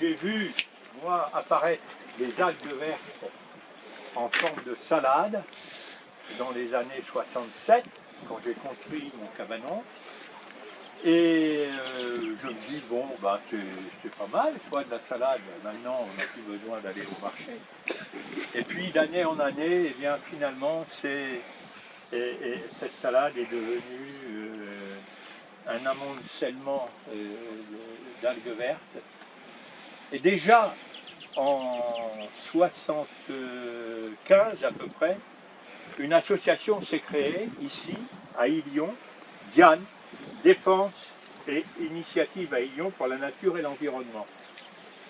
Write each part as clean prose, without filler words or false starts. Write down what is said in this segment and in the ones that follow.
J'ai vu, moi, apparaître des algues vertes en forme de salade dans les années 67, quand j'ai construit mon cabanon. Et je me dis, bon, bah, c'est pas mal, quoi, de la salade. Maintenant, on n'a plus besoin d'aller au marché. Et puis, d'année en année, eh bien, finalement, cette salade est devenue un amoncellement d'algues vertes. Et déjà, en 75 à peu près, une association s'est créée ici, à Illion, Diane, Défense et Initiative à Illion pour la nature et l'environnement.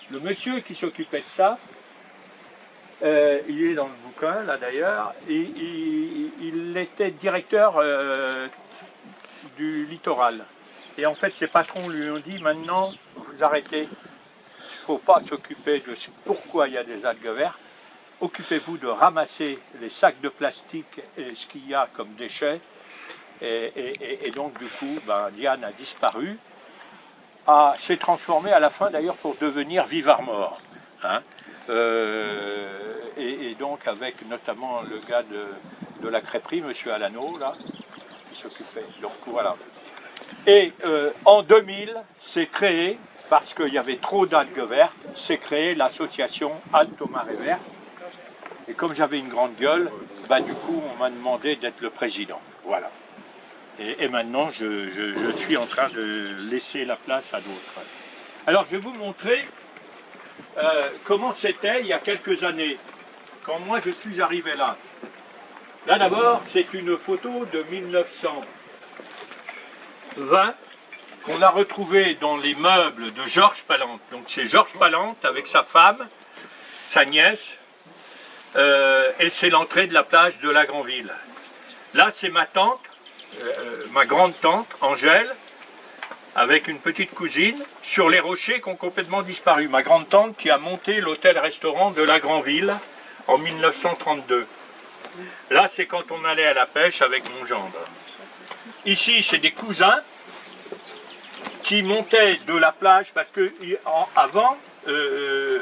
Le monsieur qui s'occupait de ça, il est dans le bouquin là d'ailleurs, il était directeur du littoral. Et en fait ses patrons lui ont dit maintenant vous arrêtez, il ne faut pas s'occuper de pourquoi il y a des algues vertes, occupez-vous de ramasser les sacs de plastique et ce qu'il y a comme déchets. Et donc du coup, ben, Diane a disparu, s'est transformée à la fin d'ailleurs pour devenir Vivarmor. Hein. Et donc avec notamment le gars de la crêperie, M. Alano, là, qui s'occupait. Donc voilà. Et en 2000, c'est créé, parce qu'il y avait trop d'algues vertes, c'est créé l'association Halte aux Marées Vertes. Et comme j'avais une grande gueule, bah, du coup on m'a demandé d'être le président. Voilà. Et maintenant, je suis en train de laisser la place à d'autres. Alors, je vais vous montrer comment c'était il y a quelques années, quand moi je suis arrivé là. Là, d'abord, c'est une photo de 1920 qu'on a retrouvée dans les meubles de Georges Palante. Donc, c'est Georges Palante avec sa femme, sa nièce, et c'est l'entrée de la plage de la Granville. Là, c'est ma tante. Ma grande-tante, Angèle, avec une petite cousine, sur les rochers qui ont complètement disparu. Ma grande-tante qui a monté l'hôtel-restaurant de la Granville en 1932. Là, c'est quand on allait à la pêche avec mon gendre. Ici, c'est des cousins qui montaient de la plage, parce que avant,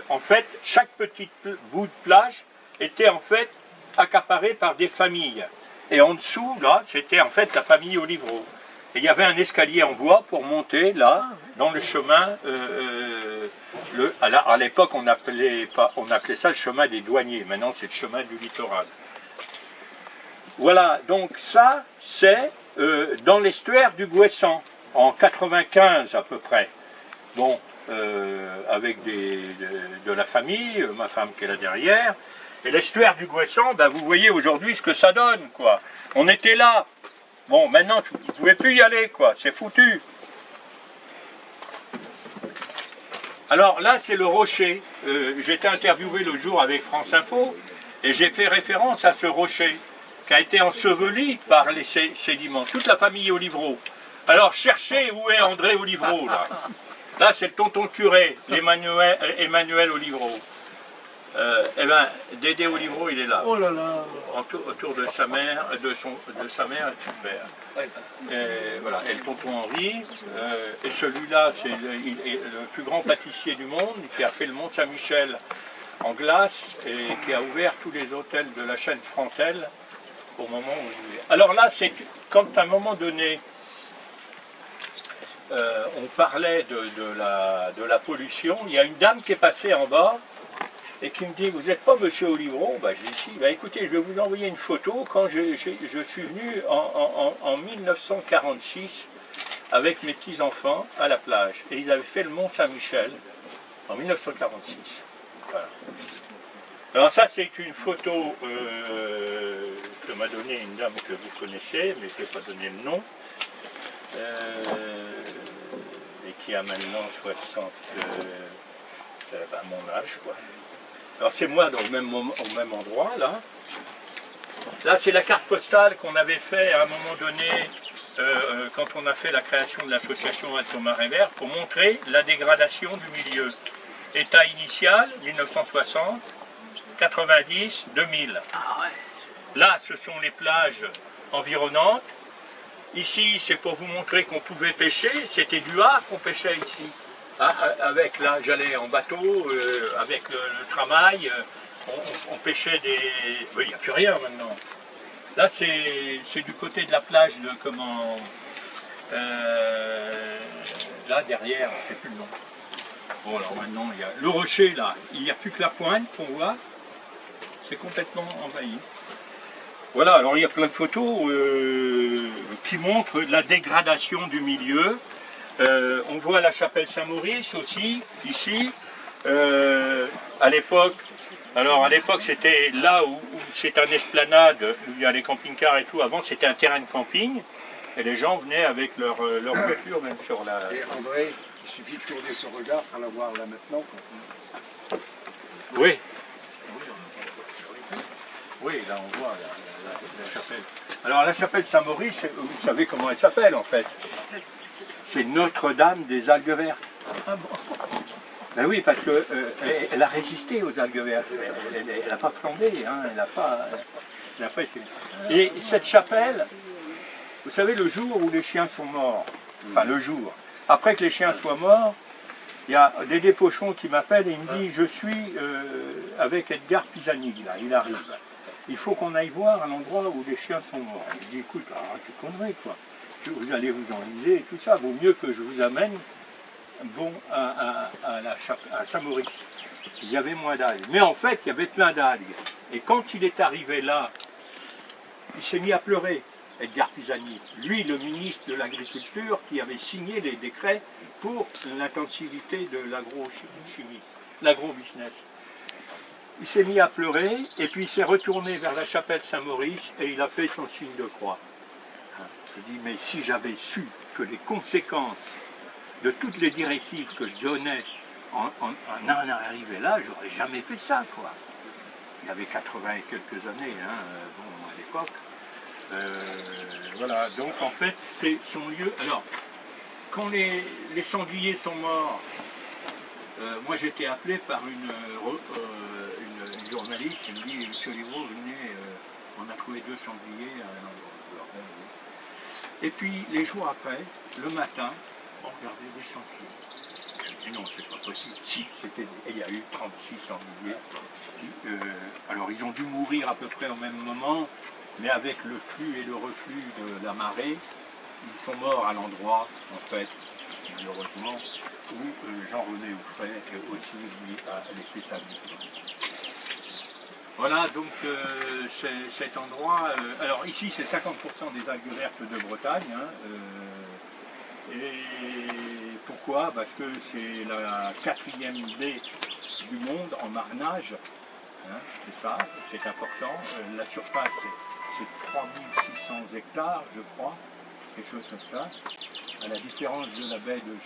en fait, chaque petit bout de plage était en fait accaparé par des familles. Et en dessous, là, c'était en fait la famille Olivreau. Et il y avait un escalier en bois pour monter, là, dans le chemin. À l'époque, on appelait ça le chemin des douaniers. Maintenant, c'est le chemin du littoral. Voilà, donc ça, c'est dans l'estuaire du Gouessant, en 95 à peu près. Bon, avec de la famille, ma femme qui est là derrière. Et l'estuaire du Gouessant, ben, vous voyez aujourd'hui ce que ça donne, quoi. On était là. Bon, maintenant, vous ne pouvez plus y aller, quoi. C'est foutu. Alors là, c'est le rocher. J'ai été interviewé le jour avec France Info, et j'ai fait référence à ce rocher, qui a été enseveli par les sédiments. Toute la famille Olivreau. Alors, cherchez où est André Olivreau, là. Là, c'est le tonton curé, Emmanuel Olivreau. Eh ben, Dédé Olivreau, il est là. Oh là là. Autour de sa mère, de sa mère et de son père. Et, voilà. Et le tonton Henri. Et celui-là, c'est le plus grand pâtissier du monde, qui a fait le Mont Saint-Michel en glace et qui a ouvert tous les hôtels de la chaîne Frantel au moment où il vivait. Alors là, c'est quand à un moment donné, on parlait de la pollution, il y a une dame qui est passée en bas et qui me dit, vous n'êtes pas monsieur Olivreau? Ben, je dis si. Ben, écoutez, je vais vous envoyer une photo quand je suis venu en 1946 avec mes petits-enfants à la plage. Et ils avaient fait le Mont Saint-Michel en 1946. Voilà. Alors ça, c'est une photo que m'a donnée une dame que vous connaissez, mais je ne vais pas donner le nom. Et qui a maintenant 60... à mon âge, quoi. Alors c'est moi au même endroit, là. Là, c'est la carte postale qu'on avait fait à un moment donné, quand on a fait la création de l'association Halte aux Marées Vertes, pour montrer la dégradation du milieu. État initial, 1960, 90, 2000. Là, ce sont les plages environnantes. Ici, c'est pour vous montrer qu'on pouvait pêcher, c'était du hard qu'on pêchait ici. Avec là, j'allais en bateau, avec le tramail, on pêchait des... Il n'y a plus rien maintenant. Là, c'est du côté de la plage de comment... là, derrière, je ne sais plus le nom. Bon, alors maintenant, il y a le rocher, là. Il n'y a plus que la pointe qu'on voit. C'est complètement envahi. Voilà, alors il y a plein de photos qui montrent la dégradation du milieu. On voit la chapelle Saint-Maurice aussi, ici. À l'époque, c'était là où c'est un esplanade, où il y a les camping-cars et tout. Avant c'était un terrain de camping, et les gens venaient avec leur voiture même sur la... Et André, il suffit de tourner son regard pour la voir là maintenant. Oui. Oui, là on voit la chapelle. Alors la chapelle Saint-Maurice, vous savez comment elle s'appelle en fait? C'est Notre-Dame des algues vertes. Ah bon? Ben oui, parce qu'elle a résisté aux algues vertes. Elle n'a pas flambé, hein, elle n'a pas été... Et cette chapelle, vous savez, le jour où les chiens sont morts, enfin le jour, après que les chiens soient morts, il y a Dédé Pochon qui m'appelle et il me dit « Je suis avec Edgar Pisani, là, il arrive. Il faut qu'on aille voir à l'endroit où les chiens sont morts. » Je dis « Écoute, arrête tes conneries, quoi. Vous allez vous enliser et tout ça, vaut mieux que je vous amène à Saint-Maurice. » Il y avait moins d'algues. Mais en fait, il y avait plein d'algues. Et quand il est arrivé là, il s'est mis à pleurer, Edgar Pisani. Lui, le ministre de l'Agriculture, qui avait signé les décrets pour l'intensivité de l'agrochimie, l'agro-business. Il s'est mis à pleurer, et puis il s'est retourné vers la chapelle Saint-Maurice, et il a fait son signe de croix. Je dis, mais si j'avais su que les conséquences de toutes les directives que je donnais en arrivant là, j'aurais jamais fait ça, quoi. Il avait 80 et quelques années, hein, bon, à l'époque. Voilà, donc en fait, c'est son lieu. Alors, quand les sangliers sont morts, moi j'étais appelé par une journaliste, elle me dit, Monsieur Livreau, venez, on a trouvé 2 sangliers à un endroit. Et puis, les jours après, le matin, on regardait des sangliers. Je dis non, c'est pas possible. Si, il y a eu 36 sangliers. Alors, ils ont dû mourir à peu près au même moment, mais avec le flux et le reflux de la marée, ils sont morts à l'endroit, en fait, malheureusement, où Jean-René Houffray aussi lui a laissé sa vie. Voilà, donc cet endroit, alors ici c'est 50% des algues vertes de Bretagne, hein, et pourquoi? Parce que c'est la 4e baie du monde en marnage, hein, c'est ça, c'est important, la surface c'est 3600 hectares je crois, quelque chose comme ça, à la différence de la baie de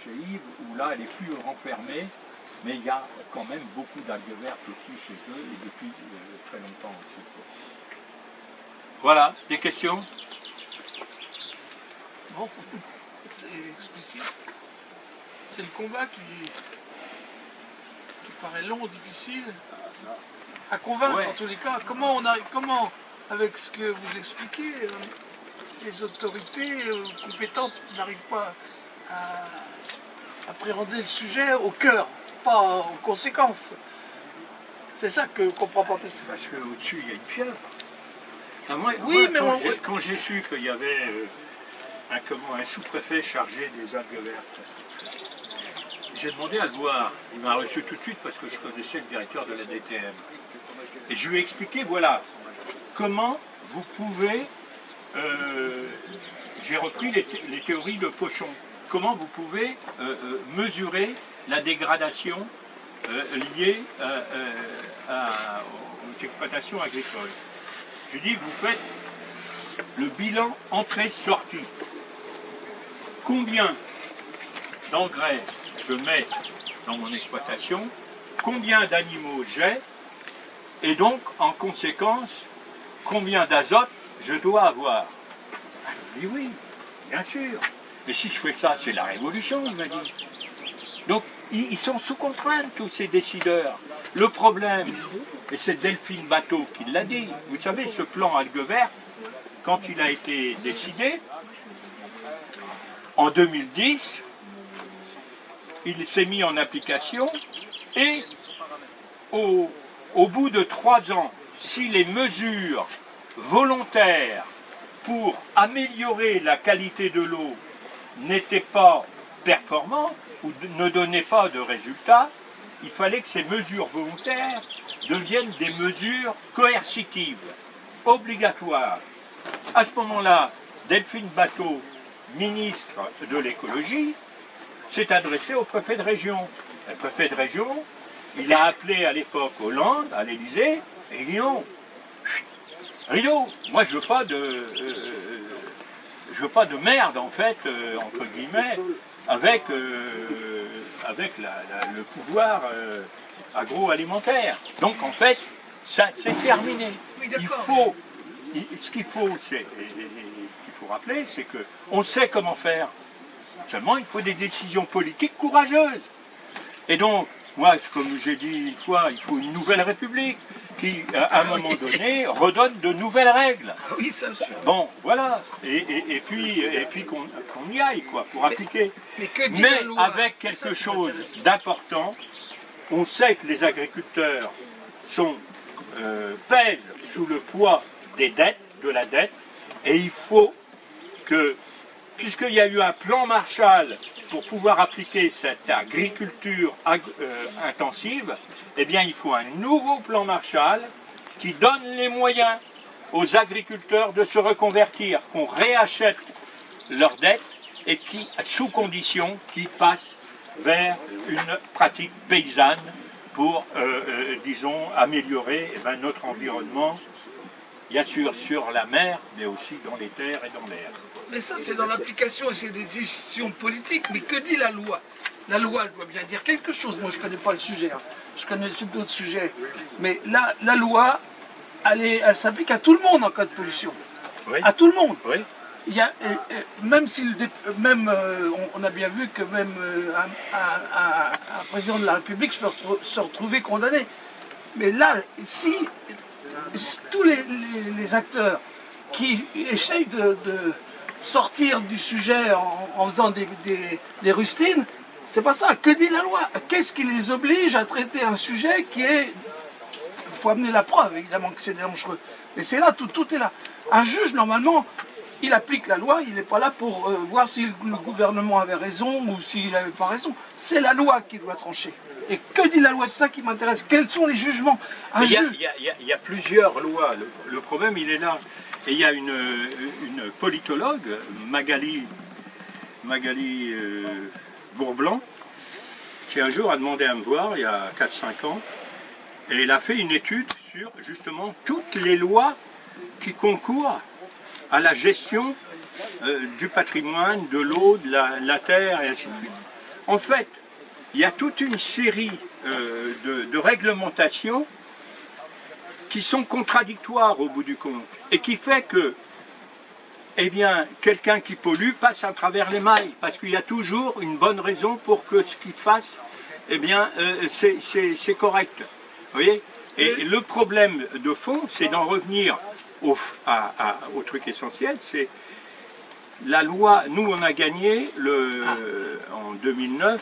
chez Yves, où là elle est plus renfermée. Mais il y a quand même beaucoup d'algues vertes aussi chez eux et depuis très longtemps aussi. Voilà, des questions? Bon, c'est explicite. C'est le combat qui paraît long, difficile à convaincre, ouais. En tous les cas. Comment, avec ce que vous expliquez, les autorités compétentes n'arrivent pas à appréhender le sujet au cœur, pas en conséquence. C'est ça que je ne comprends pas. Parce qu'au-dessus, il y a une pieuvre. Ah, oui, mais quand j'ai su qu'il y avait un sous-préfet chargé des algues vertes, j'ai demandé à le voir. Il m'a reçu tout de suite parce que je connaissais le directeur de la DTM. Et je lui ai expliqué, voilà, comment vous pouvez... j'ai repris les théories de Pochon. Comment vous pouvez mesurer la dégradation liée aux exploitations agricoles. Je dis, vous faites le bilan entrée-sortie. Combien d'engrais je mets dans mon exploitation, combien d'animaux j'ai, et donc, en conséquence, combien d'azote je dois avoir. Je dis oui, bien sûr. Mais si je fais ça, c'est la révolution, il m'a dit. Donc, ils sont sous contrainte, tous ces décideurs. Le problème, et c'est Delphine Bateau qui l'a dit, vous savez, ce plan algues vertes, quand il a été décidé, En 2010, il s'est mis en application et au bout de 3 ans, si les mesures volontaires pour améliorer la qualité de l'eau n'étaient pas performantes ou ne donnaient pas de résultats, il fallait que ces mesures volontaires deviennent des mesures coercitives, obligatoires. À ce moment-là, Delphine Batho, ministre de l'écologie, s'est adressé au préfet de région. Le préfet de région, il a appelé à l'époque Hollande, à l'Élysée, et il dit non, rideau, moi je veux pas de merde en fait, entre guillemets, avec le pouvoir agroalimentaire. Donc en fait, ça c'est terminé. Oui, Ce qu'il faut rappeler, c'est qu'on sait comment faire. Seulement, il faut des décisions politiques courageuses. Et donc, moi, comme j'ai dit une fois, il faut une nouvelle république qui, à un moment donné, redonne de nouvelles règles. Ah oui, ça, sûr. Bon, voilà. Et puis qu'on y aille, quoi, pour appliquer. Mais avec quelque chose d'important, on sait que les agriculteurs pèsent sous le poids de la dette, et il faut que, puisqu'il y a eu un plan Marshall pour pouvoir appliquer cette agriculture intensive, eh bien il faut un nouveau plan Marshall qui donne les moyens aux agriculteurs de se reconvertir, qu'on réachète leurs dettes et qui, sous condition, qu'ils passent vers une pratique paysanne pour, disons, améliorer notre environnement, bien sûr sur la mer, mais aussi dans les terres et dans l'air. Mais ça, c'est dans l'application et c'est des décisions politiques. Mais que dit la loi? La loi, elle doit bien dire quelque chose. Moi, je ne connais pas le sujet. Hein. Je connais d'autres sujets. Mais la loi, elle s'applique à tout le monde en cas de pollution. Oui. À tout le monde. Oui. Il y a, même si on a bien vu que même un président de la République peut se retrouver condamné. Mais là, si tous les acteurs qui essayent de sortir du sujet en faisant des rustines, c'est pas ça. Que dit la loi? Qu'est-ce qui les oblige à traiter un sujet qui est... Il faut amener la preuve, évidemment, que c'est dangereux. Mais c'est là, tout est là. Un juge, normalement, il applique la loi, il n'est pas là pour voir si le gouvernement avait raison ou s'il n'avait pas raison. C'est la loi qui doit trancher. Et que dit la loi? C'est ça qui m'intéresse. Quels sont les jugements? Il y a plusieurs lois. Le problème, il est là. Et il y a une politologue, Magali Bourblanc, qui un jour a demandé à me voir, il y a 4-5 ans, et elle a fait une étude sur justement toutes les lois qui concourent à la gestion du patrimoine, de l'eau, de la terre, et ainsi de suite. En fait, il y a toute une série de réglementations qui sont contradictoires au bout du compte, et qui fait que, eh bien, quelqu'un qui pollue passe à travers les mailles, parce qu'il y a toujours une bonne raison pour que ce qu'il fasse, eh bien, c'est correct. Vous voyez? Et le problème de fond, c'est d'en revenir au truc essentiel, c'est la loi. Nous, on a gagné en 2009,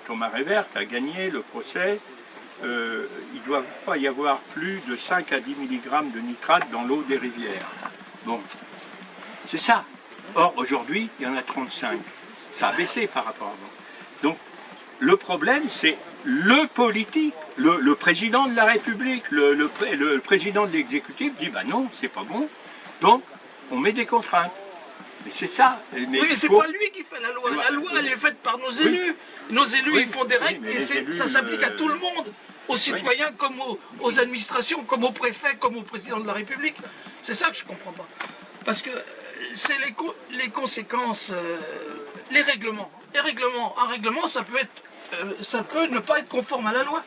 Thomas Revert a gagné le procès. Il ne doit pas y avoir plus de 5 à 10 mg de nitrate dans l'eau des rivières. Bon, c'est ça. Or, aujourd'hui, il y en a 35. Ça a baissé par rapport à avant. Donc, le problème, c'est le politique, le président de la République, le président de l'exécutif dit, bah non, c'est pas bon, donc on met des contraintes. Mais c'est ça. Oui, mais c'est pas lui qui fait la loi. La loi, elle est faite par nos élus. Nos élus, ils font des règles et ça s'applique à tout le monde. Aux citoyens comme aux administrations, comme aux préfets, comme au président de la République. C'est ça que je ne comprends pas. Parce que c'est les conséquences, les règlements. Un règlement, ça peut ne pas être conforme à la loi.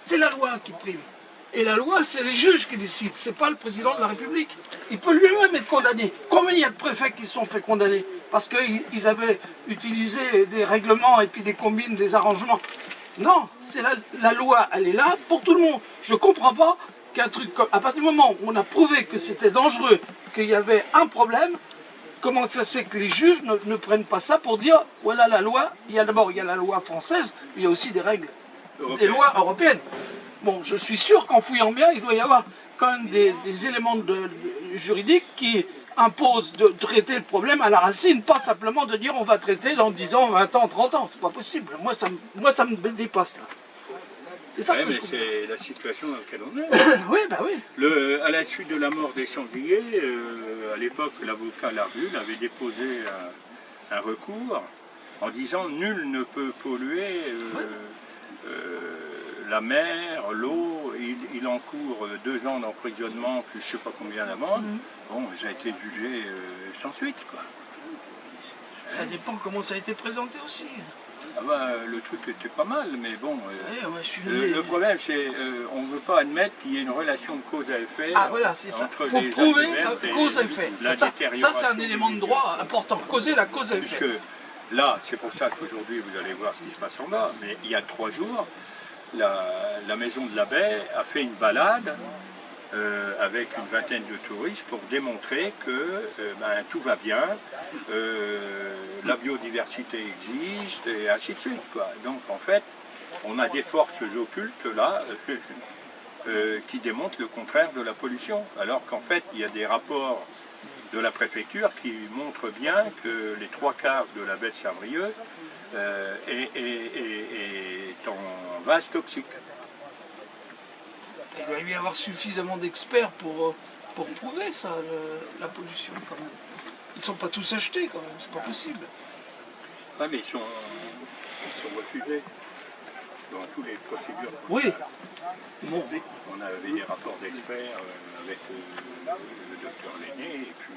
C'est la loi qui prime. Et la loi, c'est les juges qui décident, c'est pas le président de la République. Il peut lui-même être condamné. Combien il y a de préfets qui se sont fait condamner parce qu'ils avaient utilisé des règlements et puis des combines, des arrangements? Non, c'est la loi, elle est là pour tout le monde. Je ne comprends pas qu'un truc comme... À partir du moment où on a prouvé que c'était dangereux, qu'il y avait un problème, comment ça se fait que les juges ne prennent pas ça pour dire, voilà la loi, il y a d'abord la loi française, mais il y a aussi des règles, des lois européennes. Bon, je suis sûr qu'en fouillant bien, il doit y avoir quand même des éléments juridiques qui imposent de traiter le problème à la racine, pas simplement de dire on va traiter dans 10 ans, 20 ans, 30 ans, c'est pas possible. Moi, ça me dépasse là. C'est ça que je trouve. C'est la situation dans laquelle on est. Oui, bah oui. À la suite de la mort des sangliers, à l'époque, l'avocat Larbulle avait déposé un recours en disant nul ne peut polluer la mer, l'eau. Il encourt 2 ans d'emprisonnement plus je ne sais pas combien d'amende. Bon, ça a été jugé sans suite, quoi. Ça dépend comment ça a été présenté aussi. Ah bah, le truc était pas mal, mais bon, ouais, le problème c'est on ne veut pas admettre qu'il y ait une relation de cause à effet voilà, c'est ça. entre Il faut les prouver animaux la cause à effet. Ça c'est un élément de droit important, causer la cause à effet. Puisque là, c'est pour ça qu'aujourd'hui vous allez voir ce qui se passe en bas, mais il y a 3 jours, la maison de la baie a fait une balade avec une vingtaine de touristes pour démontrer que tout va bien, la biodiversité existe et ainsi de suite, quoi. Donc en fait, on a des forces occultes là qui démontrent le contraire de la pollution, alors qu'en fait il y a des rapports de la préfecture qui montrent bien que les 3/4 de la baie de Saint-Brieuc est en vase toxique. Il doit y avoir suffisamment d'experts pour prouver ça, la pollution quand même. Ils ne sont pas tous achetés quand même, c'est pas possible. Ah mais ils sont refusés dans toutes les procédures. Oui. Bon. On avait des rapports d'experts avec le docteur Lenné et puis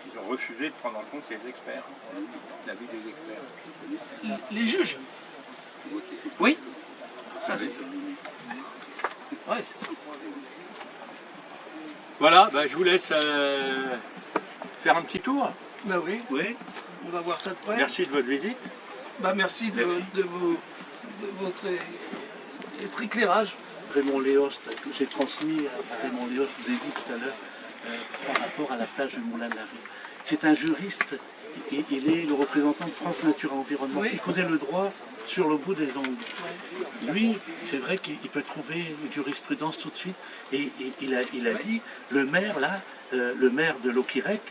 ils ont refusé de prendre en compte les experts, l'avis des experts. Les juges. Oui. Ça c'est... Ouais. Voilà, je vous laisse faire un petit tour. Ben oui, Oui. on va voir ça de près. Merci de votre visite. Merci de votre éclairage. Raymond Léost, que j'ai transmis à Raymond Léost, je vous ai dit tout à l'heure, par rapport à la plage du Moulin-de-la-Rue. C'est un juriste, il est le représentant de France Nature Environnement, Oui. il connaît le droit sur le bout des ongles. Lui, c'est vrai qu'il peut trouver une jurisprudence tout de suite, et il a dit, le maire là, le maire de Loquirec,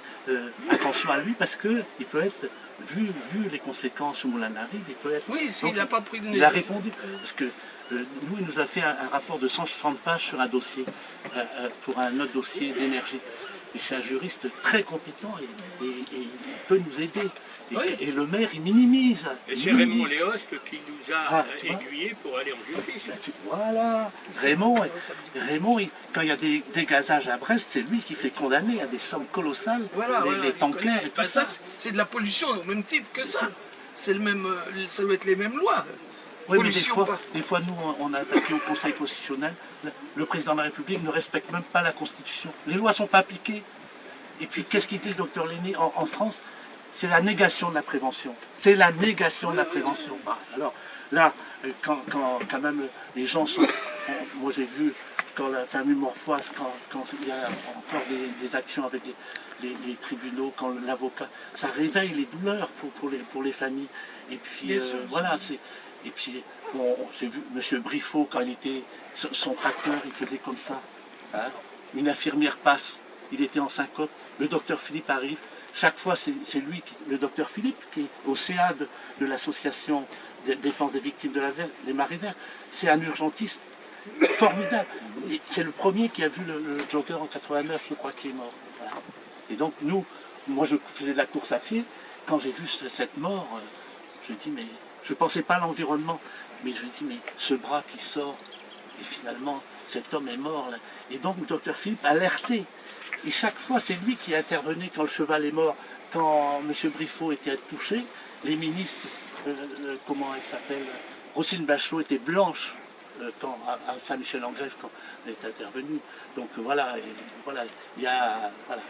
attention à lui parce que il peut être, vu les conséquences au Moulin-de-la-Rue, il peut être... Oui, s'il n'a pas pris de Il a répondu, parce que nous, il nous a fait un rapport de 160 pages sur un dossier, pour un autre dossier d'énergie. Et c'est un juriste très compétent et il peut nous aider. Et le maire, il minimise. Et c'est Raymond Léost qui nous a tu vois, aiguillés pour aller en justice. Voilà, Raymond, quand il y a des dégazages à Brest, c'est lui qui fait condamner à des sommes colossales les tankers et tout ça. C'est de la pollution au même titre que ça. C'est le même, ça doit être les mêmes lois. Oui, mais des fois, nous, on a attaqué au Conseil constitutionnel. Le président de la République ne respecte même pas la Constitution. Les lois ne sont pas appliquées. Et puis, qu'est-ce qu'il dit le docteur Lenné en France? C'est la négation de la prévention. C'est la négation de la prévention. Alors, là, quand même les gens sont... Moi, j'ai vu quand la famille Morfoise, quand il y a encore des actions avec les tribunaux, quand l'avocat... Ça réveille les douleurs pour les familles. Et puis, voilà, c'est... Et puis, bon, j'ai vu M. Briffaut, quand il était, son tracteur, il faisait comme ça. Hein. Une infirmière passe, il était en syncope, le docteur Philippe arrive. Chaque fois, c'est lui, le docteur Philippe, qui est au CA de l'association de défense des victimes des marées vertes. C'est un urgentiste formidable. C'est le premier qui a vu le jogger en 89, je crois, qui est mort. Voilà. Et donc, moi, je faisais de la course à pied. Quand j'ai vu cette mort, je me dis, mais... Je ne pensais pas à l'environnement, mais je me dis, mais ce bras qui sort, et finalement, cet homme est mort. Là. Et donc, le docteur Philippe a alerté. Et chaque fois, c'est lui qui intervenait quand le cheval est mort, quand M. Briffaut était touché. Les ministres, comment elle s'appelle, Roselyne Bachelot était blanche à Saint-Michel-en-Grève quand elle est intervenue. Donc voilà, il y a... Voilà.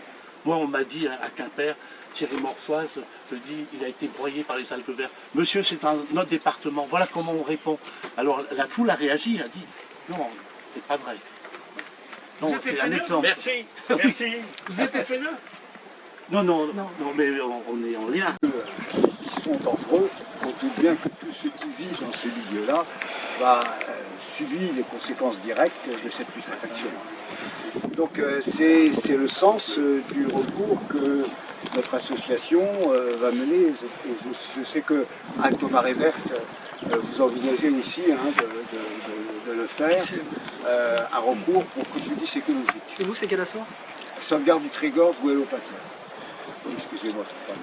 Moi, on m'a dit à Quimper, Thierry Morfoise, je dis, il a été broyé par les algues vertes. Monsieur, c'est notre département, voilà comment on répond. Alors la foule a réagi, a dit, non, c'est pas vrai. Non, c'est un exemple. Merci, merci. Vous êtes FNE? Non, mais on est en lien. Qui sont dangereux, on doute bien que tout ce qui vit dans ce milieu-là va subir les conséquences directes de cette putréfaction. Donc c'est le sens du recours que notre association va mener. Et je sais que Alto Marée Verte, vous envisagez aussi de le faire, un recours pour préjudice écologique. Et vous, c'est quel assort? Sauvegarde du Trégor, Gouello Patin. Excusez-moi, je parle.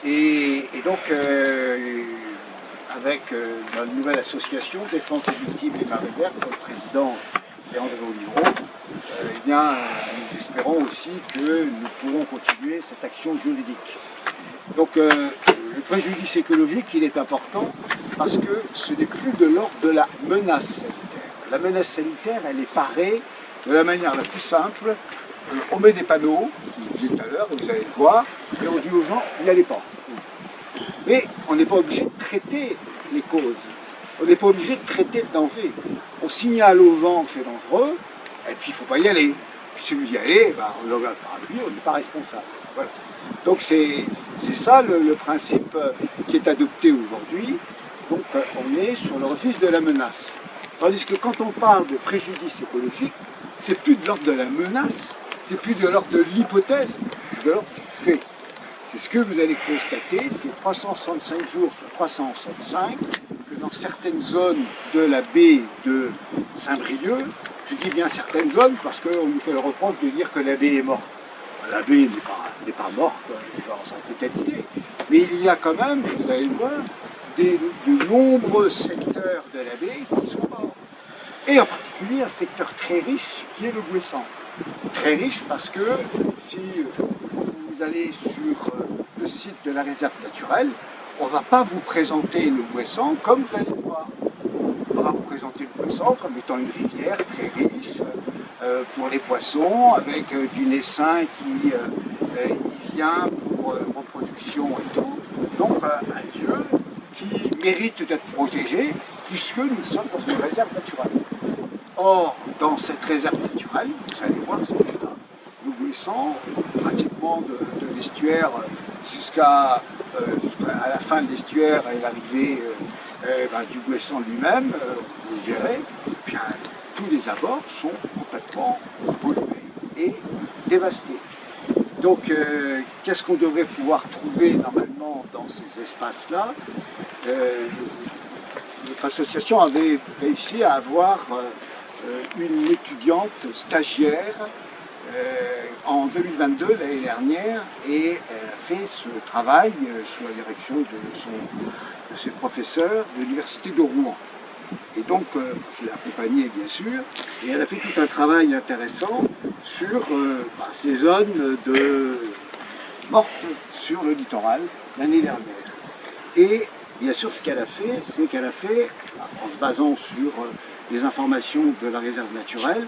Et donc, avec notre nouvelle association Défense des victimes des marées vertes, le président Léandre Olivron, eh bien, nous espérons aussi que nous pourrons continuer cette action juridique. Donc, le préjudice écologique, il est important parce que ce n'est plus de l'ordre de la menace sanitaire. La menace sanitaire, elle est parée de la manière la plus simple. On met des panneaux, je vous disais tout à l'heure, vous allez le voir, et on dit aux gens, n'y allez pas. Mais on n'est pas obligé de traiter les causes. On n'est pas obligé de traiter le danger. On signale aux gens que c'est dangereux, et puis il ne faut pas y aller. Puis si vous y allez, ben, on l'envoie le parapluie, on n'est pas responsable. Voilà. Donc c'est ça le principe qui est adopté aujourd'hui. Donc on est sur le registre de la menace. Tandis que quand on parle de préjudice écologique, c'est plus de l'ordre de la menace, c'est plus de l'ordre de l'hypothèse, c'est de l'ordre du fait. C'est ce que vous allez constater, c'est 365 jours sur 365, que dans certaines zones de la baie de Saint-Brieuc, je dis bien certaines zones parce qu'on nous fait le reproche de dire que la baie est morte. La baie n'est pas morte dans sa totalité, mais il y a quand même, vous allez le voir, de nombreux secteurs de la baie qui sont morts. Et en particulier un secteur très riche qui est le Bouessant. Très riche parce que si vous allez sur le site de la réserve naturelle, on ne va pas vous présenter le Bouessant comme vous allez le voir. On va vous présenter le Bouessant comme étant une rivière très riche pour les poissons, avec du naissin qui y vient pour reproduction et tout. Donc un lieu qui mérite d'être protégé puisque nous sommes dans une réserve naturelle. Or, dans cette réserve naturelle, vous allez voir ce qu'il y a. Nous Bouessant, pratiquement de l'estuaire jusqu'à la fin de l'estuaire et l'arrivée du Bouessant lui-même, vous verrez, bien, tous les abords sont complètement pollués et dévastés. Donc, qu'est-ce qu'on devrait pouvoir trouver normalement dans ces espaces-là? Notre association avait réussi à avoir une étudiante stagiaire en 2022, l'année dernière, et elle a fait ce travail sous la direction de ses professeurs de l'université de Rouen. Et donc, je l'ai accompagnée bien sûr, et elle a fait tout un travail intéressant sur ces zones mortes sur le littoral l'année dernière. Et bien sûr, ce qu'elle a fait, c'est qu'elle a fait, en se basant sur les informations de la réserve naturelle,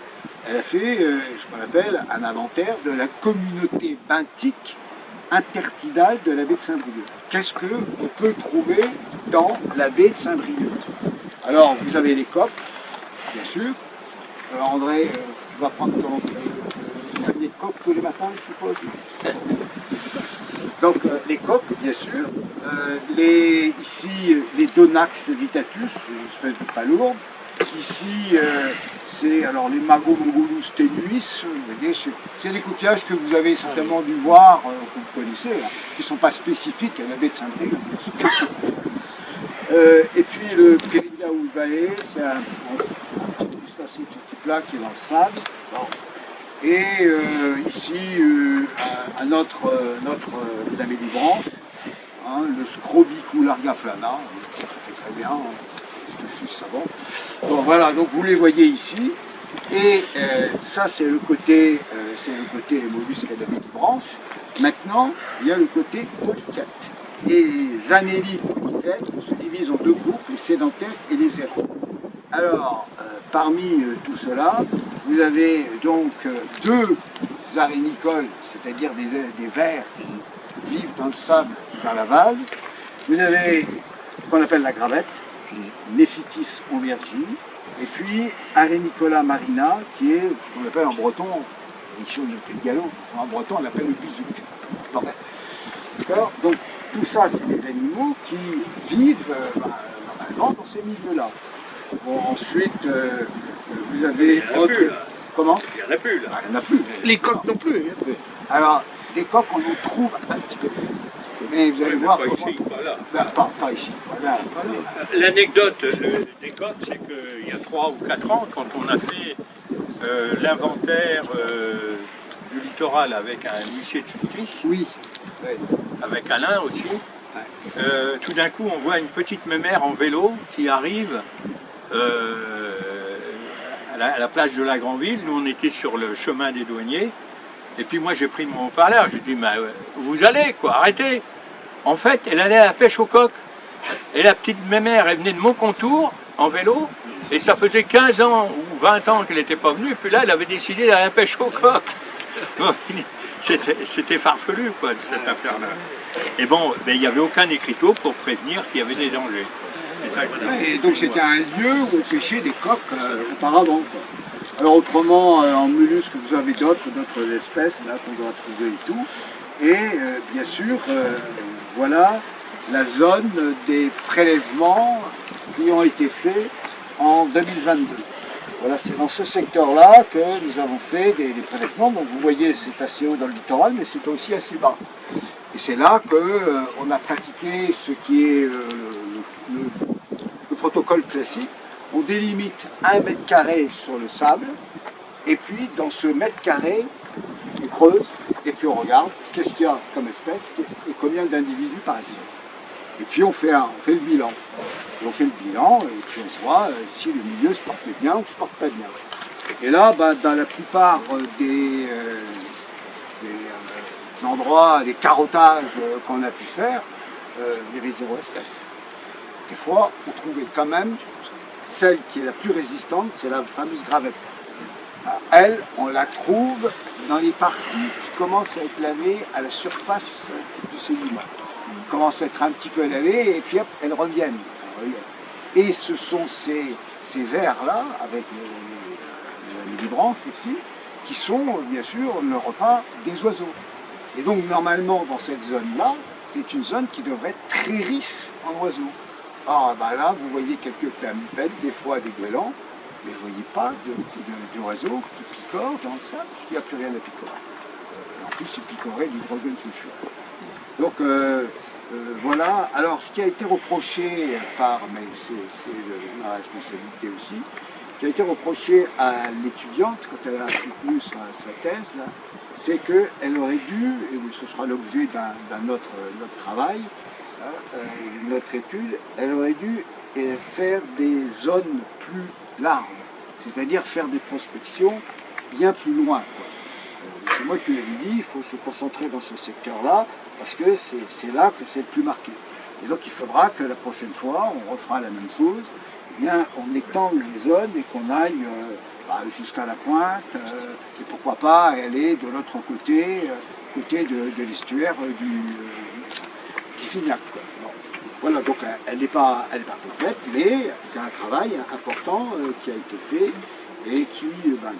elle a fait ce qu'on appelle un inventaire de la communauté benthique intertidale de la baie de Saint-Brieuc. Qu'est-ce qu'on peut trouver dans la baie de Saint-Brieuc? Alors, vous avez les coques, bien sûr. Alors, André, va prendre comment vous avez des coques tous les matins, je suppose. Donc, les coques, bien sûr. Ici, les Donax vitatus, une espèce de palourde. Ici, c'est alors les Magomongolus tenuis, c'est les coquillages que vous avez certainement dû voir, que vous connaissez, là, qui ne sont pas spécifiques à la baie de Saint-Brieuc, bien sûr. Et puis le Périlla Ulvae, c'est un crustacé tout petit plat qui est dans le sable. Bon. Et ici, un autre d'Amélie Branche, hein, le Scrobicularga flana, ça fait très bien, je suis savant. Bon, voilà, donc vous les voyez ici. Et ça, c'est le côté mollusque d'Amélie Branche. Maintenant, il y a le côté polychète. Et les anélies polychètes se divisent en deux groupes, les sédentaires et les errants. Alors, parmi tout cela, vous avez donc deux arénicoles, c'est-à-dire des vers qui vivent dans le sable et dans la vase. Vous avez ce qu'on appelle la gravette, Nephitis onvergii, et puis Arenicola marina, qui est ce qu'on appelle en breton Richion de le galop, en breton on l'appelle le bisouk. Bon, d'accord. Donc tout ça c'est des animaux qui vivent normalement dans ces milieux-là. Bon, ensuite vous avez autre... Comment? Il n'y en a plus là. Il n'y en a plus. Les coqs non plus. Alors, des coqs, on en trouve un petit peu plus. Mais vous allez voir... Pas ici, pas là. Ben, pas ici. Voilà. L'anecdote des coqs, c'est qu'il y a 3 ou 4 ans, quand on a fait l'inventaire du littoral avec un huissier de justice, Oui. avec Alain aussi, tout d'un coup on voit une petite mémère en vélo qui arrive à la plage de la Grandville. Nous on était sur le chemin des douaniers, et puis moi j'ai pris mon haut-parleur, j'ai dit mais vous allez quoi, arrêtez. En fait elle allait à la pêche au coq, et la petite mémère elle venait de Moncontour en vélo, et ça faisait 15 ans ou 20 ans qu'elle n'était pas venue, et puis là elle avait décidé d'aller à la pêche au coq. C'était farfelu quoi, cette affaire-là. Et bon, il n'y avait aucun écriteau pour prévenir qu'il y avait des dangers. C'est ça que je dis. Et donc c'était un lieu où on pêchait des coqs auparavant. Quoi. Alors autrement, en mollusques, vous avez d'autres espèces là qu'on doit trouver et tout. Et bien sûr, voilà la zone des prélèvements qui ont été faits en 2022. Voilà, c'est dans ce secteur-là que nous avons fait des prélèvements. Donc vous voyez, c'est assez haut dans le littoral, mais c'est aussi assez bas. Et c'est là qu'on a pratiqué ce qui est le protocole classique. On délimite 1 mètre carré sur le sable, et puis dans ce mètre carré, on creuse, et puis on regarde qu'est-ce qu'il y a comme espèce, et combien d'individus par espèce. Et puis on fait le bilan. Et on fait le bilan, et puis on voit si le milieu se porte bien ou se porte pas bien. Et là, dans la plupart des endroits, des carottages qu'on a pu faire, il y avait 0 espèce. Des fois, on trouvait quand même celle qui est la plus résistante, c'est la fameuse gravette. Alors, elle, on la trouve dans les parties qui commencent à être lavées à la surface du sédiment. Elles commencent à être un petit peu lavées et puis hop, elles reviennent. Et ce sont ces vers-là, avec les branches ici, qui sont bien sûr le repas des oiseaux. Et donc normalement dans cette zone-là, c'est une zone qui devrait être très riche en oiseaux. Or là, vous voyez quelques flamipèdes, des fois des goélands, mais vous ne voyez pas d'oiseaux qui picorent dans le sable, parce qu'il n'y a plus rien à picorer. En plus, ils picoraient du l'hydrogène sulfureux. Donc voilà, alors ce qui a été reproché mais c'est ma responsabilité aussi, ce qui a été reproché à l'étudiante quand elle a soutenu sa thèse, c'est qu'elle aurait dû, et ce sera l'objet d'un autre travail, notre étude, elle aurait dû faire des zones plus larges, c'est-à-dire faire des prospections bien plus loin. C'est moi qui l'ai dit, il faut se concentrer dans ce secteur-là, parce que c'est là que c'est le plus marqué. Et donc il faudra que la prochaine fois, on refera la même chose, eh bien, on étende les zones et qu'on aille jusqu'à la pointe, et pourquoi pas aller de l'autre côté, de l'estuaire du Fignac. Bon. Voilà, donc elle n'est pas complète, mais c'est un travail important qui a été fait et qui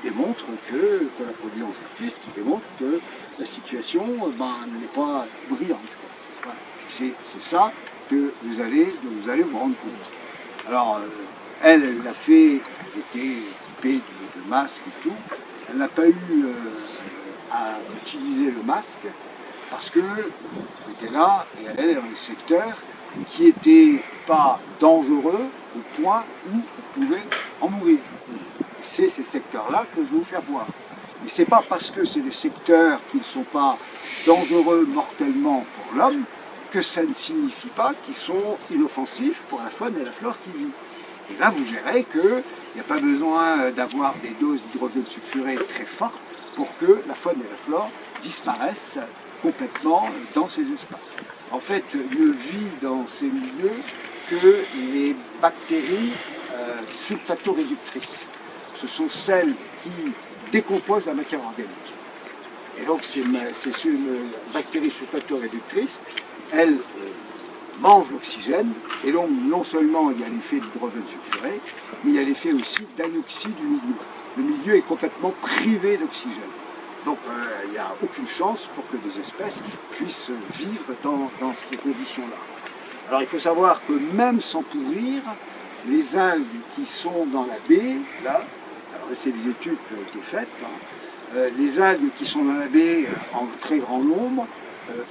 démontre que la produit en justice, qui démontre que la situation n'est pas brillante. Voilà. C'est ça que vous allez vous rendre compte. Alors, elle l'a fait, elle était équipée de masques et tout. Elle n'a pas eu à utiliser le masque parce que c'était là et elle allait dans les secteurs qui n'étaient pas dangereux au point où on pouvait en mourir. C'est ces secteurs-là que je vais vous faire voir. Mais ce n'est pas parce que c'est des secteurs qui ne sont pas dangereux mortellement pour l'homme que ça ne signifie pas qu'ils sont inoffensifs pour la faune et la flore qui vivent. Et là, vous verrez qu'il n'y a pas besoin d'avoir des doses d'hydrogène sulfuré très fortes pour que la faune et la flore disparaissent complètement dans ces espaces. En fait, ne vit dans ces milieux que les bactéries sulfato-réductrices. Ce sont celles qui décomposent la matière organique. Et donc, ces bactéries sulfato-réductrices, elles mangent l'oxygène, et donc non seulement il y a l'effet d'hydrogène sulfuré, mais il y a l'effet aussi d'anoxie du milieu. Le milieu est complètement privé d'oxygène. Donc il n'y a aucune chance pour que des espèces puissent vivre dans ces conditions-là. Alors il faut savoir que même sans pourrir, les algues qui sont dans la baie, là, alors c'est des études qui ont été faites, hein, les algues qui sont dans la baie en très grand nombre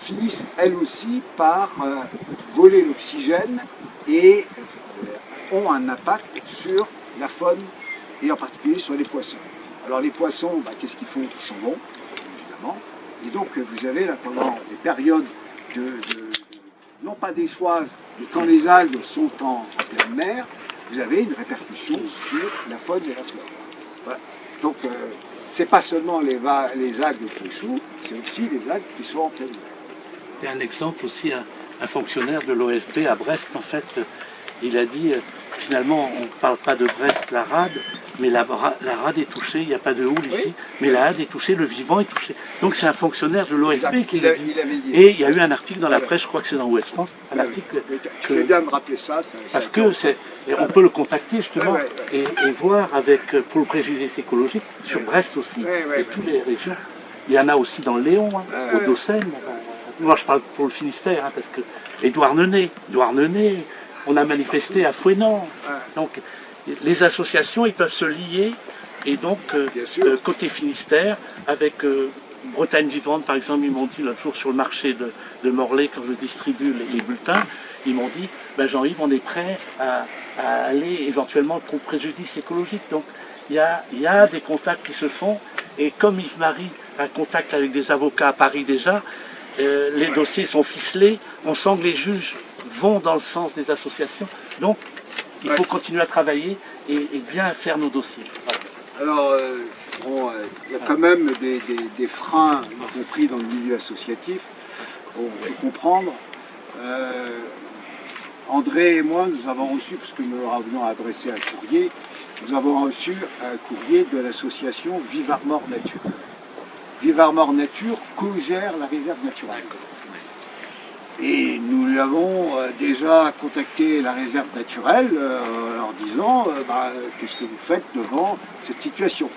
finissent elles aussi par voler l'oxygène et ont un impact sur la faune et en particulier sur les poissons. Alors les poissons, qu'est-ce qu'ils font? Ils sont bons, évidemment. Et donc vous avez là pendant des périodes non pas d'échouage, mais quand les algues sont en pleine mer, vous avez une répercussion sur la faune et la flore. Voilà. Donc c'est pas seulement les algues qui échouent, c'est aussi les algues qui sont en pleine mer. C'est un exemple aussi, un fonctionnaire de l'OFB à Brest, en fait, il a dit, finalement, on ne parle pas de Brest, la rade, mais la rade est touchée, il n'y a pas de houle ici, mais la rade est touchée, le vivant est touché. Donc c'est un fonctionnaire de l'OFB qui l'a dit. Et il y a eu un article dans la presse, je crois que c'est dans Ouest France, un article... Tu fais bien de rappeler ça. Parce que on peut le contacter justement et voir pour le préjudice écologique, sur Brest aussi, et toutes les régions. Il y en a aussi dans le Léon, au Dossène. Moi je parle pour le Finistère, parce que... Et Douarnenez, on a manifesté à Fouesnant. Donc les associations, ils peuvent se lier, et donc côté Finistère, avec Bretagne Vivante par exemple, ils m'ont dit l'autre jour sur le marché de Morlaix, quand je distribue les bulletins, ils m'ont dit, Jean-Yves, on est prêt à aller éventuellement pour préjudice écologique. Donc il y a des contacts qui se font, et comme Yves-Marie a un contact avec des avocats à Paris déjà, les dossiers sont ficelés, on sent que les juges vont dans le sens des associations, donc il faut continuer à travailler et bien faire nos dossiers. Voilà. Alors, il y a quand même des freins, y compris dans le milieu associatif, on peut comprendre. André et moi, nous avons reçu, parce que nous avions adressé un courrier, nous avons reçu un courrier de l'association Vive Armor Nature. Vive Armor Nature co-gère la réserve naturelle. Et nous avons déjà contacté la réserve naturelle en leur disant qu'est-ce que vous faites devant cette situation.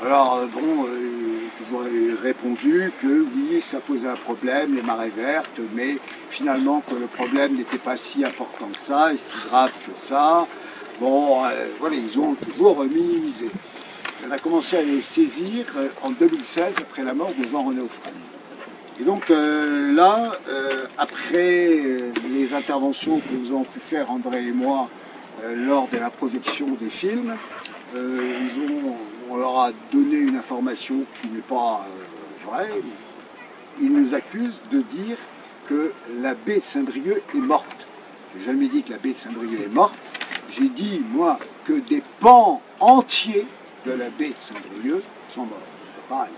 Alors ils ont répondu que oui, ça posait un problème, les marées vertes, mais finalement que le problème n'était pas si important que ça et si grave que ça. Voilà, ils ont toujours minimisé. On a commencé à les saisir en 2016 après la mort de Jean-René Offray. Et donc là, après les interventions que nous avons pu faire, André et moi, lors de la projection des films, on leur a donné une information qui n'est pas vraie. Ils nous accusent de dire que la baie de Saint-Brieuc est morte. Je n'ai jamais dit que la baie de Saint-Brieuc est morte. J'ai dit, moi, que des pans entiers de la baie de Saint-Brieuc sont morts. Pareil.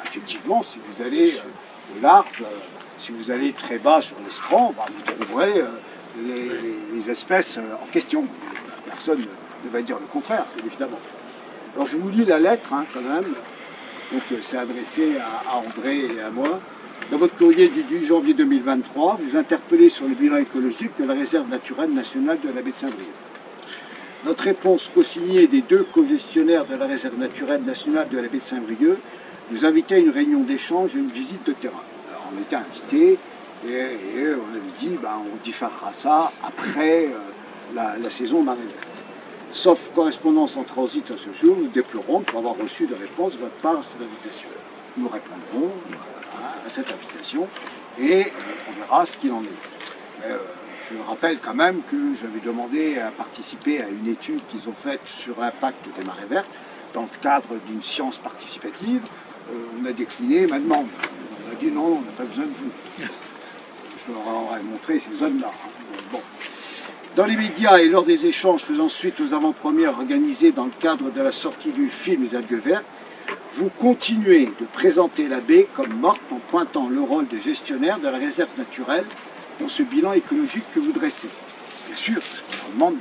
Effectivement, si vous allez au large, si vous allez très bas sur l'estran, vous trouverez les espèces en question. Personne ne va dire le contraire, évidemment. Alors je vous lis la lettre quand même. Donc c'est adressé à André et à moi. Dans votre courrier du 10 janvier 2023, vous interpellez sur le bilan écologique de la réserve naturelle nationale de la baie de Saint-Brieuc. Notre réponse co-signée des deux co-gestionnaires de la réserve naturelle nationale de la baie de Saint-Brieuc nous invitait à une réunion d'échange et une visite de terrain. Alors on était invités et on avait dit on différera ça après la saison marée verte. Sauf correspondance en transit à ce jour, nous déplorons de ne pas avoir reçu de réponse de votre part à cette invitation. Nous répondrons à cette invitation et on verra ce qu'il en est. Je rappelle quand même que j'avais demandé à participer à une étude qu'ils ont faite sur l'impact des marées vertes dans le cadre d'une science participative. On a décliné ma demande. On a dit non, on n'a pas besoin de vous. Je leur aurais montré ces zones-là. Bon. Dans les médias et lors des échanges faisant suite aux avant-premières organisées dans le cadre de la sortie du film Les algues vertes, vous continuez de présenter la baie comme morte en pointant le rôle de gestionnaire de la réserve naturelle dans ce bilan écologique que vous dressez. Bien sûr, on demande,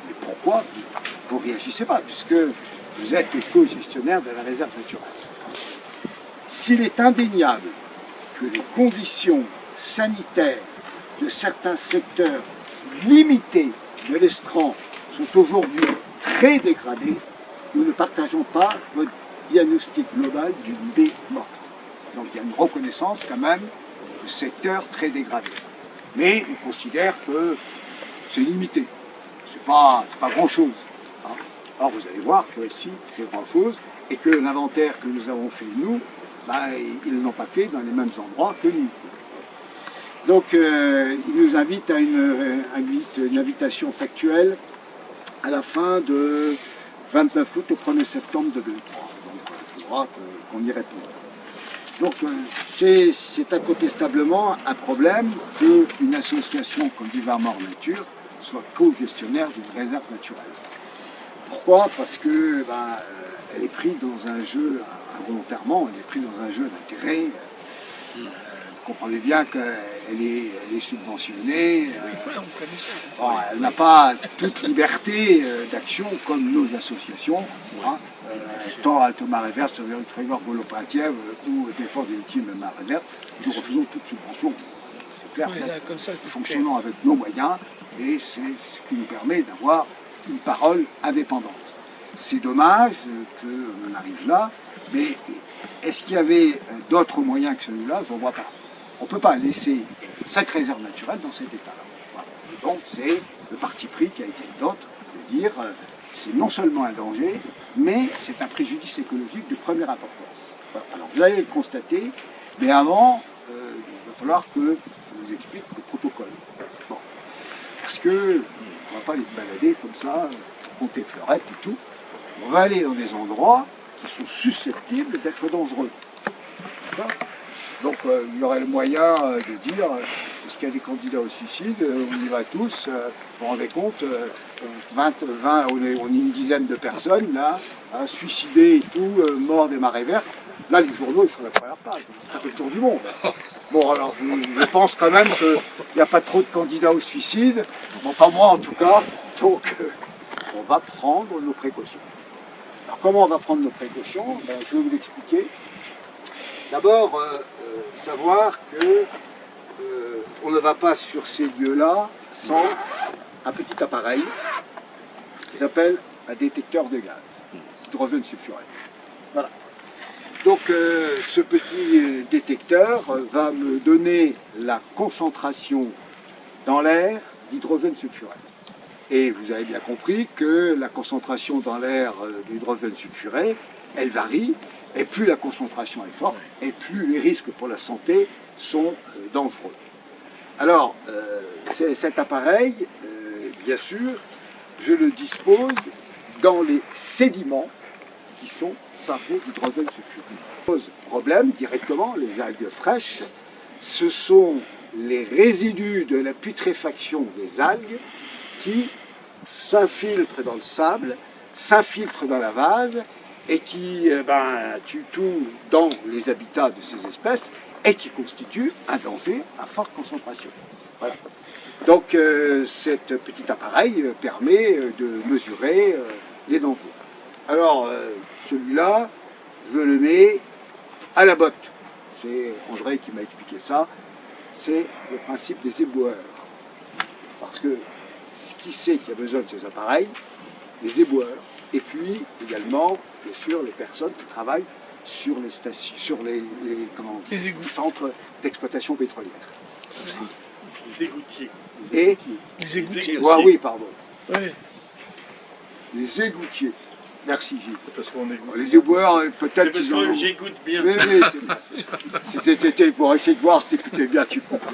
mais pourquoi vous ne réagissez pas, puisque vous êtes co-gestionnaire de la réserve naturelle. S'il est indéniable que les conditions sanitaires de certains secteurs limités de l'estran sont aujourd'hui très dégradées, nous ne partageons pas votre diagnostic global d'une baie morte. Donc il y a une reconnaissance quand même du secteur très dégradé. Mais ils considèrent que c'est limité, c'est pas grand-chose. Hein. Alors vous allez voir que si c'est grand-chose, et que l'inventaire que nous avons fait nous, ben, ils ne l'ont pas fait dans les mêmes endroits que nous. Donc ils nous invitent à une invitation factuelle à la fin de 29 août au 1er septembre 2003. Donc il faudra qu'on y réponde. Donc c'est incontestablement un problème qu'une association comme Vivre Mort Nature soit co-gestionnaire d'une réserve naturelle. Pourquoi? Parce que elle est prise dans un jeu, involontairement, elle est prise dans un jeu d'intérêt. Vous comprenez bien qu'elle est subventionnée. Oui, on connaît ça. Bon, elle n'a pas toute liberté d'action comme nos associations. Hein. Tant Alto Marée Verte, Trégor Golopatiev ou Défense des victimes de Marée Verte, nous refusons toute subvention. C'est clair, Oui, là, comme ça, c'est fonctionnons avec nos moyens et c'est ce qui nous permet d'avoir une parole indépendante. C'est dommage qu'on en arrive là, mais est-ce qu'il y avait d'autres moyens que celui-là? Je ne vois pas. On ne peut pas laisser cette réserve naturelle dans cet état-là. Voilà. Donc c'est le parti pris qui a été le nôtre de dire c'est non seulement un danger, mais c'est un préjudice écologique de première importance. Voilà. Alors vous allez le constater, mais avant, il va falloir que je vous explique le protocole. Bon. Parce que on ne va pas aller se balader comme ça, compter fleurettes et tout. On va aller dans des endroits qui sont susceptibles d'être dangereux. Donc il y aurait le moyen de dire est-ce qu'il y a des candidats au suicide, on y va tous, vous vous rendez compte, 20, on est une dizaine de personnes là, hein, suicidées et tout, morts des marées vertes. Là les journaux ils font la première page, ils font le tour du monde. Bon alors je pense quand même qu'il n'y a pas trop de candidats au suicide, bon pas moi en tout cas, donc on va prendre nos précautions. Alors comment on va prendre nos précautions? Je vais vous l'expliquer. D'abord, savoir que on ne va pas sur ces lieux-là sans un petit appareil qui s'appelle un détecteur de gaz, hydrogène sulfuré. Voilà. Donc ce petit détecteur va me donner la concentration dans l'air d'hydrogène sulfuré. Et vous avez bien compris que la concentration dans l'air d'hydrogène sulfuré, elle varie, et plus la concentration est forte, et plus les risques pour la santé sont dangereux. Alors, cet appareil, bien sûr, je le dispose dans les sédiments qui sont chargés d'hydrogène sulfuré. Pose problème directement, les algues fraîches, ce sont les résidus de la putréfaction des algues qui s'infiltrent dans le sable, s'infiltrent dans la vase et qui tuent tout dans les habitats de ces espèces et qui constituent un danger à forte concentration. Voilà. Donc cet petit appareil permet de mesurer les dangers. Alors celui-là, je le mets à la botte. C'est André qui m'a expliqué ça. C'est le principe des éboueurs. Parce que qui sait qu'il y a besoin de ces appareils? Les éboueurs. Et puis également, bien sûr, les personnes qui travaillent sur les stations, sur les centres d'exploitation pétrolière. Les égoutiers. Et Les égoutiers. oui, pardon. Oui. Les égoutiers. Merci Gilles. Parce qu'on est... Les éboueurs, peut-être. C'est parce que j'écoute bien. Oui, c'était pour essayer de voir si t'écoutais bien, tu comprends.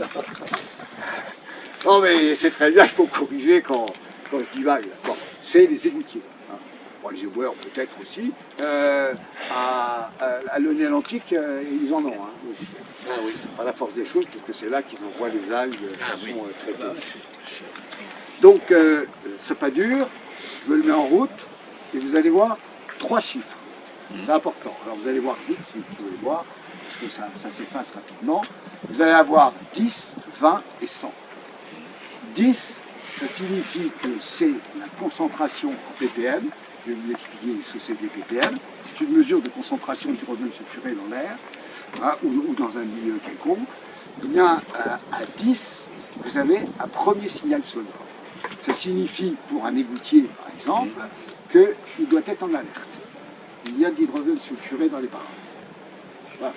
Non mais c'est très bien, il faut corriger quand je divague. Bon, c'est les égoutiers. Hein. Bon, les éboueurs peut-être aussi. À l'Aulnay-Atlantique, ils en ont aussi. Ah oui. À la force des choses, parce que c'est là qu'ils envoient les algues qui sont traitées. Donc, c'est pas dur, je le mets en route, et vous allez voir 3 chiffres. C'est important. Alors vous allez voir vite, si vous pouvez le voir, parce que ça s'efface rapidement. Vous allez avoir 10, 20 et 100. 10, ça signifie que c'est la concentration en ppm. Je vais vous expliquer ce que c'est des ppm. C'est une mesure de concentration d'hydrogène sulfuré dans l'air, hein, ou dans un milieu quelconque. Eh bien, à 10, vous avez un premier signal sonore. Ça signifie, pour un égoutier par exemple, qu'il doit être en alerte. il y a de l'hydrogène sulfuré dans les parages. Voilà.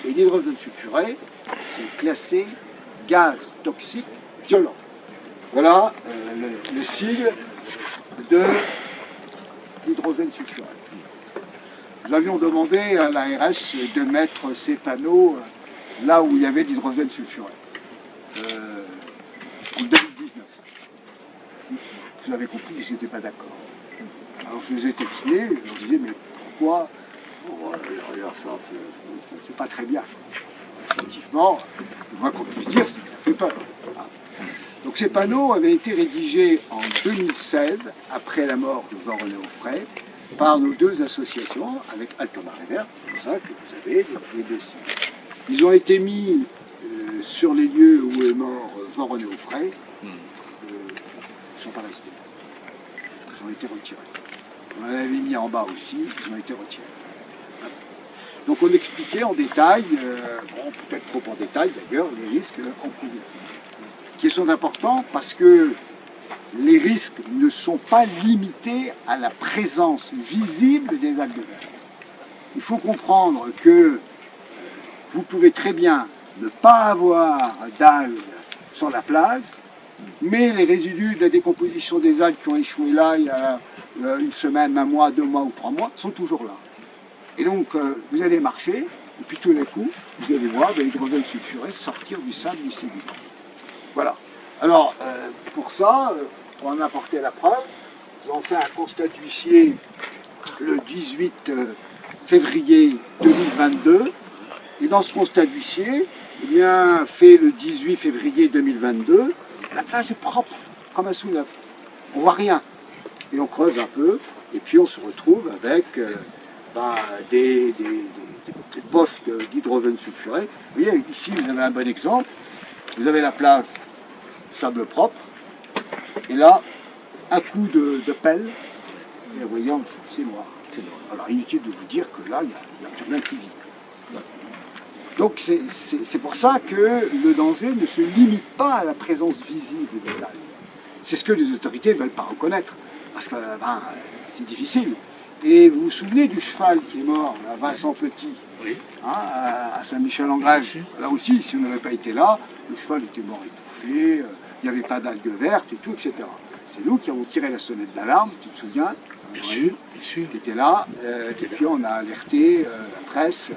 Et l'hydrogène sulfuré, c'est classé gaz toxique violent. Voilà le sigle de l'hydrogène sulfuré. Nous avions demandé à l'ARS de mettre ces panneaux là où il y avait de l'hydrogène sulfuré. En 2019. Vous avez compris qu'ils n'étaient pas d'accord. Alors je les ai textés, je leur disais, mais pourquoi? Regarde ça, c'est pas très bien. Effectivement, le moins qu'on puisse dire, c'est que ça fait peur. Donc ces panneaux avaient été rédigés en 2016, après la mort de Jean-René Offray, par nos deux associations, avec Alto-Marée Verte, c'est pour ça que vous avez les deux sites. Ils ont été mis sur les lieux où est mort Jean-René Offray. Ils ne sont pas restés. Ils ont été retirés. On en avait mis en bas aussi, ils ont été retirés. Donc on expliquait en détail, bon, peut-être trop en détail d'ailleurs, les risques encourus, qui sont importants parce que les risques ne sont pas limités à la présence visible des algues vertes. Il faut comprendre que vous pouvez très bien ne pas avoir d'algues sur la plage, mais les résidus de la décomposition des algues qui ont échoué là il y a une semaine, un mois, 2 mois ou 3 mois, sont toujours là. Et donc vous allez marcher, et puis tout d'un coup, vous allez voir de l'hydrogène sulfuré sortir du sable du sédiment. Voilà. Alors, pour ça, on en a apporté la preuve. Nous avons fait un constat d'huissier le 18 février 2022. Et dans ce constat d'huissier, eh bien, fait le 18 février 2022, la plage est propre, comme un sous-neuf. On ne voit rien. Et on creuse un peu, et puis on se retrouve avec des poches d'hydrogène sulfuré. Vous voyez, ici, vous avez un bon exemple. Vous avez la plage, sable propre, et là, un coup de pelle, et vous voyez en dessous, c'est noir. Alors inutile de vous dire que là, il n'y a plus rien qui vit. Donc c'est pour ça que le danger ne se limite pas à la présence visible des algues. C'est ce que les autorités ne veulent pas reconnaître, parce que c'est difficile. Et vous vous souvenez du cheval qui est mort, là, Vincent Petit, Oui. hein, à Saint-Michel-en-Grève. Là aussi, si on n'avait pas été là, le cheval était mort étouffé, il n'y avait pas d'algues vertes et tout, etc. C'est nous qui avons tiré la sonnette d'alarme, tu te souviens? Bien sûr, bien sûr. Qui était là, et puis on a alerté la presse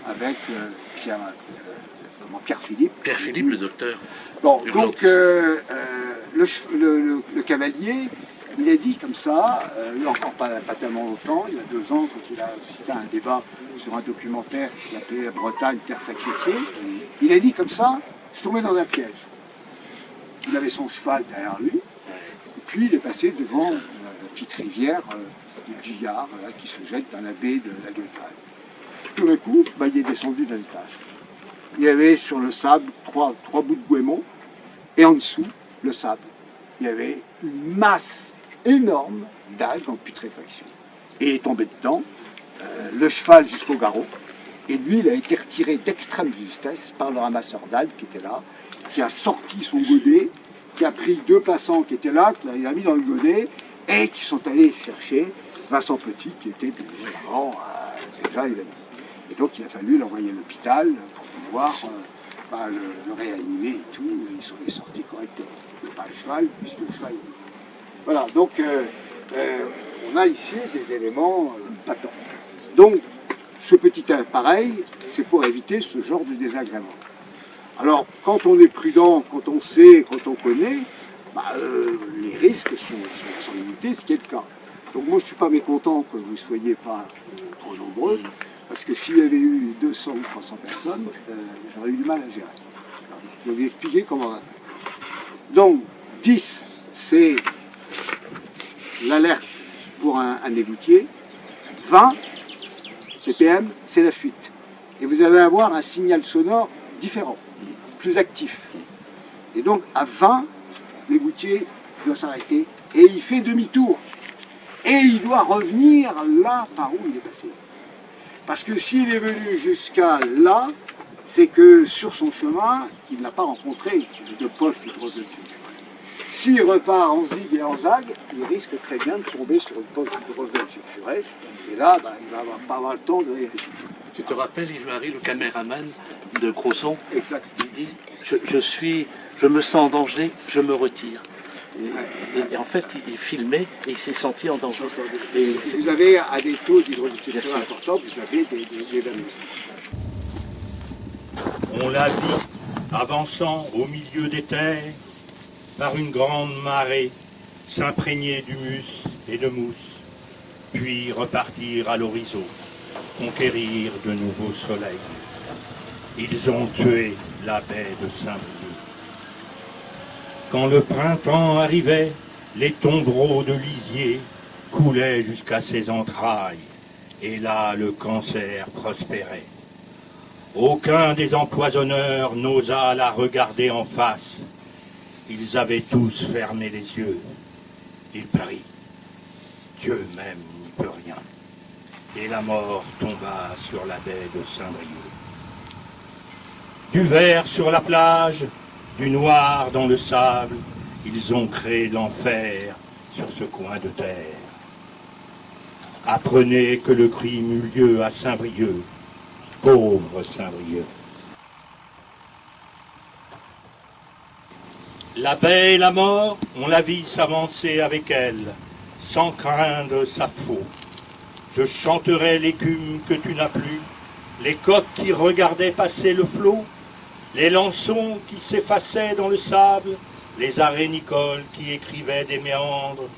avec Pierre Philippe. Pierre Philippe, le docteur. Bon, donc urgentiste. le cavalier, il a dit comme ça, il n'y a encore pas tellement longtemps, il y a 2 ans, quand il a cité un débat sur un documentaire qui s'appelait Bretagne, terre sacrifiée, il a dit comme ça, je tombais dans un piège. Il avait son cheval derrière lui, et puis il est passé devant la petite rivière du Gillard, qui se jette dans la baie de la Gueule. Tout d'un coup, il est descendu d'un étage. Il y avait sur le sable 3 bouts de goémon, et en dessous, le sable. Il y avait une masse énorme d'algues en putréfaction. Et il est tombé dedans, le cheval jusqu'au garrot, et lui, il a été retiré d'extrême justesse par le ramasseur d'algues qui était là, qui a sorti son godet, qui a pris 2 passants qui étaient là, qui l'a mis dans le godet, et qui sont allés chercher Vincent Petit, qui était déjà évanoui. Et donc il a fallu l'envoyer à l'hôpital pour pouvoir le réanimer et tout. Ils sont sortis correctement. Pas le cheval, puisque le cheval. Voilà, donc on a ici des éléments patents. Donc ce petit appareil, c'est pour éviter ce genre de désagrément. Alors quand on est prudent, quand on sait, quand on connaît, les risques sont limités, ce qui est le cas. Donc moi je ne suis pas mécontent que vous ne soyez pas trop nombreux, parce que s'il y avait eu 200 ou 300 personnes, j'aurais eu du mal à gérer. Je vais vous expliquer comment on va faire. Donc 10, c'est l'alerte pour un égoutier. 20 ppm, c'est la fuite. Et vous allez avoir un signal sonore différent, plus actif. Et donc à 20, l'égoutier doit s'arrêter et il fait demi-tour. Et il doit revenir là par où il est passé. Parce que s'il est venu jusqu'à là, c'est que sur son chemin, il n'a pas rencontré de poche d'hydrogène sulfuré. s'il repart en zig et en zag, il risque très bien de tomber sur une poche de hydrogène sulfuré. Et là, il va pas avoir le temps de réagir. Tu te rappelles, Yves Harry, le caméraman de Crozon, Exact. il dit je me sens en danger, je me retire. Et en fait, il filmait et il s'est senti en danger. Et Si vous avez à des taux d'hydrogène Bien sûr. importants, vous avez des damnés. On la vit avançant au milieu des terres par une grande marée, s'imprégner d'humus et de mousse, puis repartir à l'horizon, conquérir de nouveaux soleils. Ils ont tué la baie de Saint-Brieuc. Quand le printemps arrivait, les tombereaux de lisier coulaient jusqu'à ses entrailles, et là le cancer prospérait. Aucun des empoisonneurs n'osa la regarder en face. Ils avaient tous fermé les yeux. Il prit. Dieu même n'y peut rien. Et la mort tomba sur la baie de Saint-Brieuc. Du vert sur la plage, du noir dans le sable, ils ont créé l'enfer sur ce coin de terre. Apprenez que le crime eut lieu à Saint-Brieuc. Pauvre Saint-Brieuc. La baie et la mort, on la vit s'avancer avec elle, sans craindre sa faux. Je chanterai l'écume que tu n'as plus, les coqs qui regardaient passer le flot, les lançons qui s'effaçaient dans le sable, les arénicoles qui écrivaient des méandres,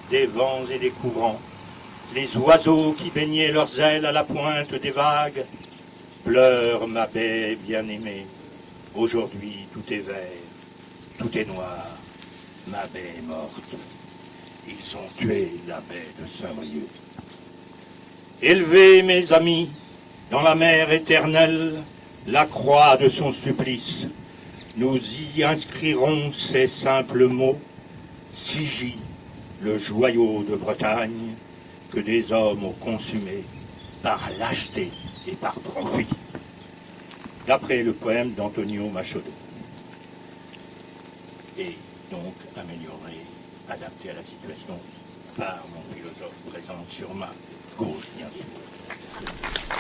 des vents et des courants, les oiseaux qui baignaient leurs ailes à la pointe des vagues. Pleure ma baie bien-aimée, aujourd'hui tout est vert, tout est noir, ma baie est morte. Ils ont tué la baie de Saint-Brieuc. Élevez, mes amis, dans la mer éternelle, la croix de son supplice. Nous y inscrirons ces simples mots. Sigy, le joyau de Bretagne, que des hommes ont consumé par lâcheté et par profit. D'après le poème d'Antonio Machado. Et donc amélioré, adapté à la situation par mon philosophe présent sur ma gauche, bien sûr.